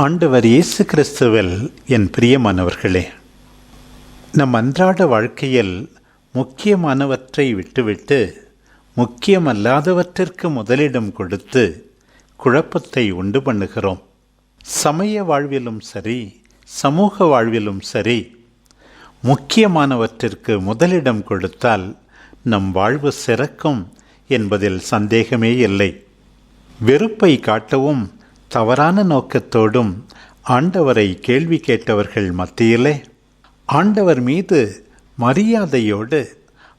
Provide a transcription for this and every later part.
ஆண்டவர் இயேசு கிறிஸ்துவில் என் பிரியமானவர்களே, நம் அன்றாட வாழ்க்கையில் முக்கியமானவற்றை விட்டுவிட்டு முக்கியமல்லாதவற்றிற்கு முதலிடம் கொடுத்து குழப்பத்தை உண்டு பண்ணுகிறோம். சமய வாழ்விலும் சரி, சமூக வாழ்விலும் சரி, முக்கியமானவற்றிற்கு முதலிடம் கொடுத்தால் நம் வாழ்வு சிறக்கும் என்பதில் சந்தேகமே இல்லை. வெறுப்பை காட்டவும் தவறான நோக்கத்தோடும் ஆண்டவரை கேள்வி கேட்டவர்கள் மத்தியிலே ஆண்டவர் மீது மரியாதையோடு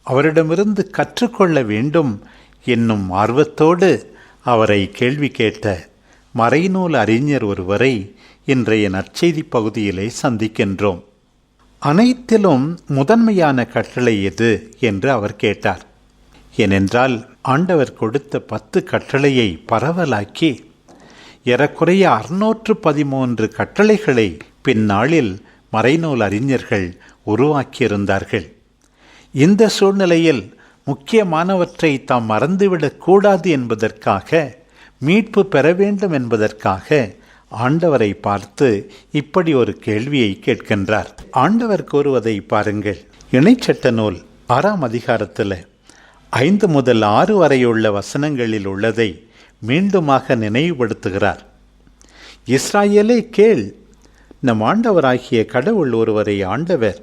அவரிடமிருந்து கற்றுக்கொள்ள வேண்டும் என்னும் ஆர்வத்தோடு அவரை கேள்வி கேட்ட மறைநூல் அறிஞர் ஒருவரை இன்றைய நற்செய்தி பகுதியிலே சந்திக்கின்றோம். அனைத்திலும் முதன்மையான கட்டளை எது என்று அவர் கேட்டார். ஏனென்றால் ஆண்டவர் கொடுத்த 10 கட்டளையை பரவலாக்கி ஏறக்குறைய 613 கட்டளைகளை பின்னாளில் மறைநூல் அறிஞர்கள் உருவாக்கியிருந்தார்கள். இந்த சூழ்நிலையில் முக்கியமானவற்றை தாம் மறந்துவிடக் கூடாது என்பதற்காக, மீட்பு பெற வேண்டும் என்பதற்காக ஆண்டவரை பார்த்து இப்படி ஒரு கேள்வியை கேட்கின்றார். ஆண்டவர் கூறுவதை பாருங்கள். இணைச்சட்ட நூல் 6ஆம் அதிகாரத்தில் 5 முதல் 6 வரையுள்ள வசனங்களில் உள்ளதை மீண்டுமாக நினைவுபடுத்துகிறார். இஸ்ராயேலே கேள், நம் ஆண்டவராகிய கடவுள் ஒருவரை ஆண்டவர்.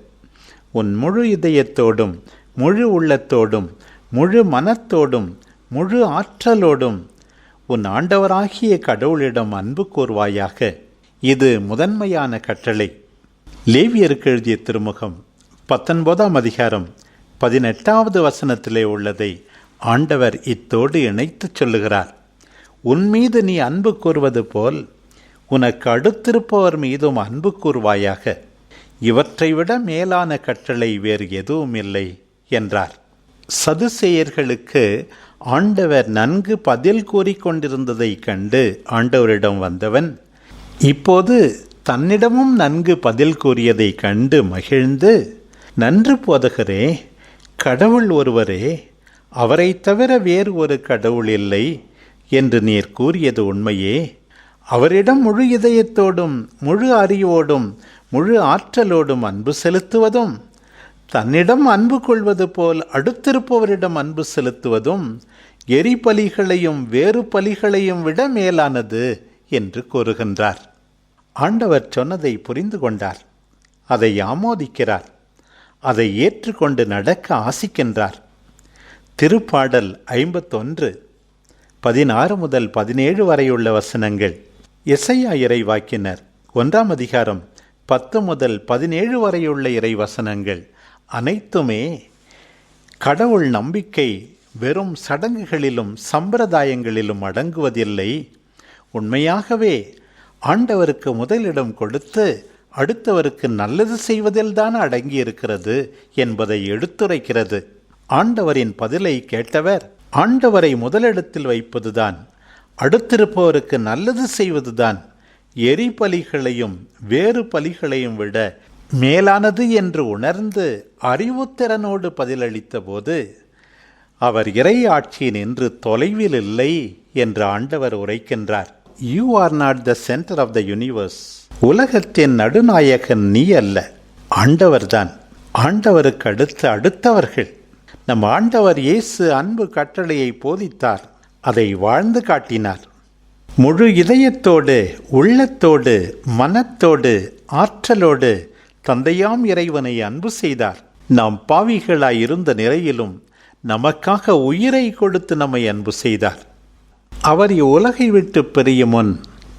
உன் முழு இதயத்தோடும் முழு உள்ளத்தோடும் முழு மனத்தோடும் முழு ஆற்றலோடும் உன் ஆண்டவராகிய கடவுளிடம் அன்பு கூர்வாயாக. இது முதன்மையான கட்டளை. லேவியருக்கு எழுதிய திருமுகம் 19ஆம் அதிகாரம் 18வது வசனத்திலே உள்ளதை ஆண்டவர் இத்தோடு இணைத்து சொல்லுகிறார். உன்மீது நீ அன்பு கூறுவது போல் உனக்கு அடுத்திருப்பவர் மீதும் அன்பு கூர்வாயாக. இவற்றை விட மேலான கட்டளை வேறு எதுவும் இல்லை என்றார். சதுசேயர்களுக்கு ஆண்டவர் நன்கு பதில் கூறிக்கொண்டிருந்ததை கண்டு ஆண்டவரிடம் வந்தவன் இப்போது தன்னிடமும் நன்கு பதில் கூறியதை கண்டு மகிழ்ந்து, நன்று போதகரே, கடவுள் ஒருவரே, அவரை தவிர வேறு ஒரு கடவுள் இல்லை என்று நீர் கூறியது உண்மையே. அவரிடம் முழு இதயத்தோடும் முழு அறிவோடும் முழு ஆற்றலோடும் அன்பு செலுத்துவதும், தன்னிடம் அன்பு கொள்வது போல் அடுத்திருப்பவரிடம் அன்பு செலுத்துவதும் எரிபலிகளையும் வேறு பலிகளையும் விட மேலானது என்று கூறுகின்றார். ஆண்டவர் சொன்னதை புரிந்து கொண்டார், அதை ஆமோதிக்கிறார், அதை ஏற்றுக்கொண்டு நடக்க ஆசிக்கின்றார். திருப்பாடல் 51 16 முதல் 17 வரையுள்ள வசனங்கள். எசையா இறைவாக்கினர் 1ஆம் அதிகாரம் 10 முதல் 17 வரையுள்ள இறைவசனங்கள் அனைத்துமே கடவுள் நம்பிக்கை வெறும் சடங்குகளிலும் சம்பிரதாயங்களிலும் அடங்குவதில்லை, உண்மையாகவே ஆண்டவருக்கு முதலிடம் கொடுத்து அடுத்தவருக்கு நல்லது செய்வதில்தான் அடங்கியிருக்கிறது என்பதை எடுத்துரைக்கிறது. ஆண்டவரின் பதிலை கேட்டவர் ஆண்டவரை முதலிடத்தில் வைப்பதுதான், அடுத்திருப்பவருக்கு நல்லது செய்வதுதான் எரிபலிகளையும் வேறு பலிகளையும் விட மேலானது என்று உணர்ந்து அறிவுத்திறனோடு பதிலளித்த போது அவர் இறை ஆட்சியின் என்று தொலைவில் இல்லை என்று ஆண்டவர் உரைக்கின்றார். You are not the centre of the universe. உலகத்தின் நடுநாயகன் நீ அல்ல, ஆண்டவர்தான். ஆண்டவருக்கு அடுத்தவர்கள். நம் ஆண்டவர் இயேசு அன்பு கட்டளையை போதித்தார், அதை வாழ்ந்து காட்டினார். முழு இதயத்தோடு உள்ளத்தோடு மனத்தோடு ஆற்றலோடு தந்தையாம் இறைவனை அன்பு செய்தார். நாம் பாவிகளாய் இருந்த நிலையிலும் நமக்காக உயிரை கொடுத்து நம்மை அன்பு செய்தார். அவர் இவ்வுலகை விட்டு பிரியும் முன்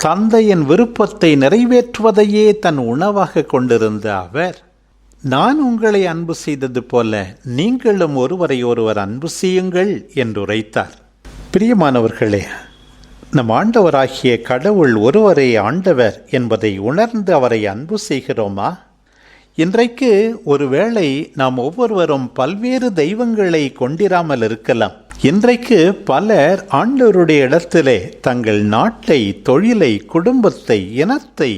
தந்தையின் விருப்பத்தை நிறைவேற்றுவதையே தன் உணவாக கொண்டிருந்த அவர், நான் உங்களை அன்பு செய்தது போல நீங்களும் ஒருவரை ஒருவர் அன்பு செய்யுங்கள் என்று உரைத்தார். பிரியமானவர்களே, நம் ஆண்டவராகிய கடவுள் ஒருவரே ஆண்டவர் என்பதை உணர்ந்து அவரை அன்பு செய்கிறோமா? இன்றைக்கு ஒருவேளை நாம் ஒவ்வொருவரும் பல்வேறு தெய்வங்களை கொண்டிராமல் இருக்கலாம். இன்றைக்கு பலர் ஆண்டவருடைய இடத்திலே தங்கள் நாட்டை, தொழிலை, குடும்பத்தை, இனத்தை,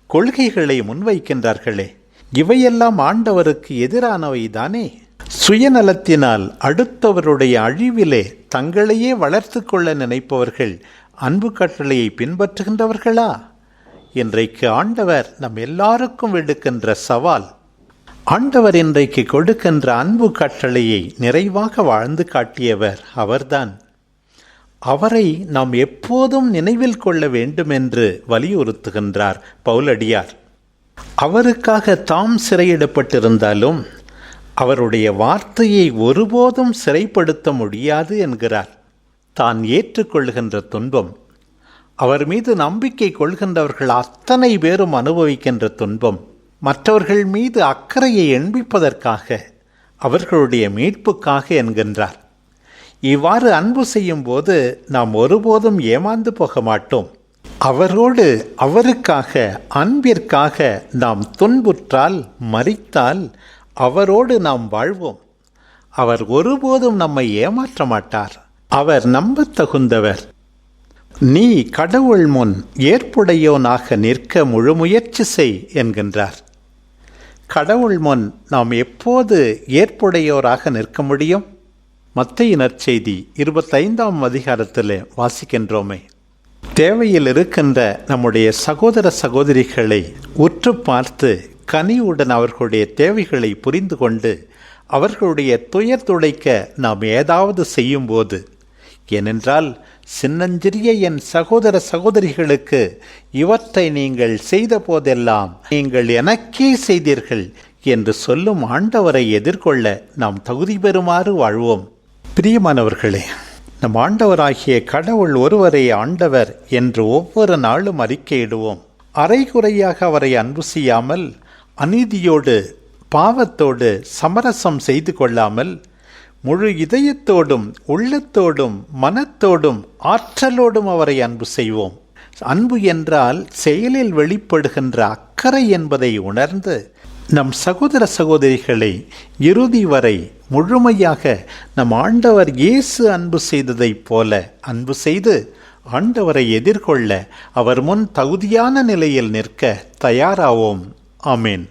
கொள்கைகளை முன்வைக்கின்றார்களே. இவையெல்லாம் ஆண்டவருக்கு எதிரானவை தானே? சுயநலத்தினால் அடுத்தவருடைய அழிவிலே தங்களையே வளர்த்து கொள்ள நினைப்பவர்கள் அன்பு கட்டளையை பின்பற்றுகின்றவர்களா? இன்றைக்கு ஆண்டவர் நம் எல்லாருக்கும் விடுக்கின்ற சவால். ஆண்டவர் இன்றைக்கு கொடுக்கின்ற அன்பு கட்டளையை நிறைவாக வாழ்ந்து காட்டியவர் அவர்தான். அவரை நாம் எப்போதும் நினைவில் கொள்ள வேண்டும் என்று வலியுறுத்துகின்றார் பவுலடியார். அவருக்காக தாம் சிறையிடப்பட்டிருந்தாலும் அவருடைய வார்த்தையை ஒருபோதும் சிறைப்படுத்த முடியாது என்கிறார். தான் ஏற்றுக்கொள்கின்ற துன்பம், அவர் மீது நம்பிக்கை கொள்கின்றவர்கள் அத்தனை பேரும் அனுபவிக்கின்ற துன்பம், மற்றவர்கள் மீது அக்கறையை எண்பிப்பதற்காக, அவர்களுடைய மீட்புக்காக என்கின்றார். இவ்வாறு அன்பு செய்யும் போது நாம் ஒருபோதும் ஏமாந்து போக மாட்டோம். அவரோடு அவருக்காக அன்பிற்காக நாம் துன்புற்றால் மரித்தால் அவரோடு நாம் வாழ்வோம். அவர் ஒருபோதும் நம்மை ஏமாற்ற மாட்டார். அவர் நம்பத் தகுந்தவர். நீ கடவுள் முன் ஏற்புடையோனாக நிற்க முழு முயற்சி செய் என்கின்றார். கடவுள் முன் நாம் எப்போது ஏற்புடையோராக நிற்க முடியும்? மத்தேயு நற்செய்தி 25ஆம் அதிகாரத்தில் வாசிக்கின்றோமே, தேவையில் இருக்கின்ற நம்முடைய சகோதர சகோதரிகளை உற்று பார்த்து கனிவுடன் அவர்களுடைய தேவைகளை புரிந்து கொண்டு அவர்களுடைய துயர் துடைக்க நாம் ஏதாவது செய்யும்போது, ஏனென்றால் சின்னஞ்சிறிய என் சகோதர சகோதரிகளுக்கு இவற்றை நீங்கள் செய்த போதெல்லாம் நீங்கள் எனக்கே செய்தீர்கள் என்று சொல்லும் ஆண்டவரை எதிர்கொள்ள நாம் தகுதி பெறுமாறு வாழ்வோம். பிரியமானவர்களே, நம் ஆண்டவராகிய கடவுள் ஒருவரே ஆண்டவர் என்று ஒவ்வொரு நாளும் அறிக்கையிடுவோம். அரைகுறையாக அவரை அன்பு செய்யாமல், அநீதியோடு பாவத்தோடு சமரசம் செய்து கொள்ளாமல், முழு இதயத்தோடும் உள்ளத்தோடும் மனத்தோடும் ஆற்றலோடும் அவரை அன்பு செய்வோம். அன்பு என்றால் செயலில் வெளிப்படுகின்ற அக்கறை என்பதை உணர்ந்து நம் சகோதர சகோதரிகளை இறுதி வரை முழுமையாக நம் ஆண்டவர் இயேசு அன்பு செய்ததைப் போல அன்பு செய்து ஆண்டவரை எதிர்கொள்ள அவர் முன் தகுதியான நிலையில் நிற்க தயாராவோம். ஆமேன்.